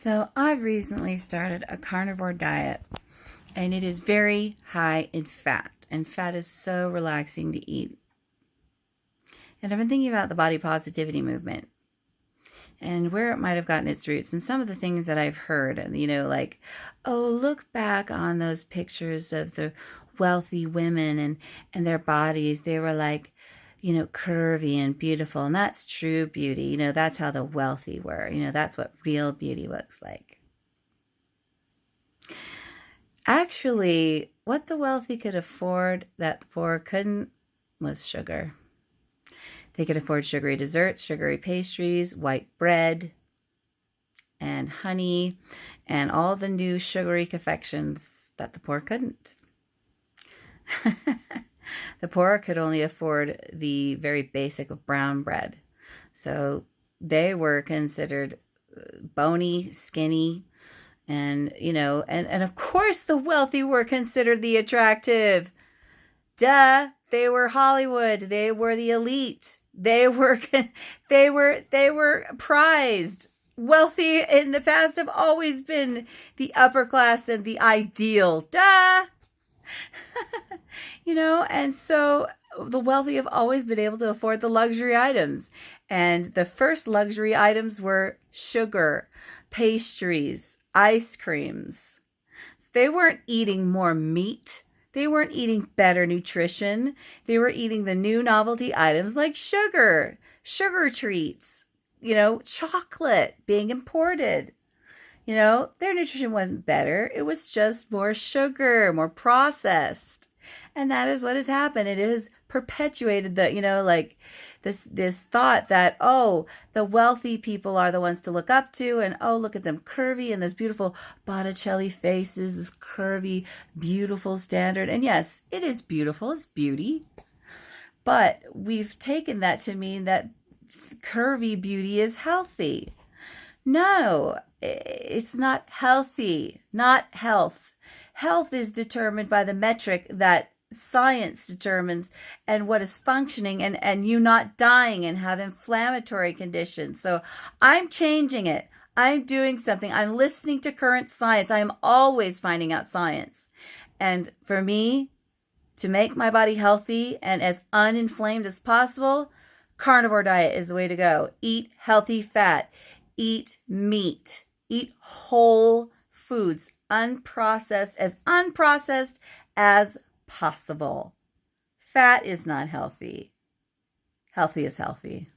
So I've recently started a carnivore diet, and it is very high in fat, and fat is so relaxing to eat. And I've been thinking about the body positivity movement and where it might have gotten its roots, and some of the things that I've heard, and like, oh, look back on those pictures of the wealthy women and their bodies. They were like, curvy and beautiful, and that's true beauty. That's how the wealthy were. That's what real beauty looks like. Actually, what the wealthy could afford that the poor couldn't was sugar. They could afford sugary desserts, sugary pastries, white bread, and honey, and all the new sugary confections that the poor couldn't. The poor could only afford the very basic of brown bread. So they were considered bony, skinny, and, and of course the wealthy were considered the attractive. Duh, they were Hollywood. They were the elite. They were prized. Wealthy in the past have always been the upper class and the ideal. Duh. And so the wealthy have always been able to afford the luxury items. And the first luxury items were sugar, pastries, ice creams. They weren't eating more meat. They weren't eating better nutrition. They were eating the new novelty items like sugar treats, chocolate being imported. Their nutrition wasn't better. It was just more sugar, more processed. And that is what has happened. It has perpetuated this thought that, oh, the wealthy people are the ones to look up to, and oh, look at them curvy and those beautiful Botticelli faces, this curvy, beautiful standard. And yes, it is beautiful. It's beauty. But we've taken that to mean that curvy beauty is healthy. No, it's not healthy, not health. Health is determined by the metric that science determines and what is functioning, and you not dying and have inflammatory conditions. So I'm changing it. I'm doing something. I'm listening to current science. I am always finding out science. And for me, to make my body healthy and as uninflamed as possible, carnivore diet is the way to go. Eat healthy fat. Eat meat. Eat whole foods, unprocessed as possible. Fat is not healthy. Healthy is healthy.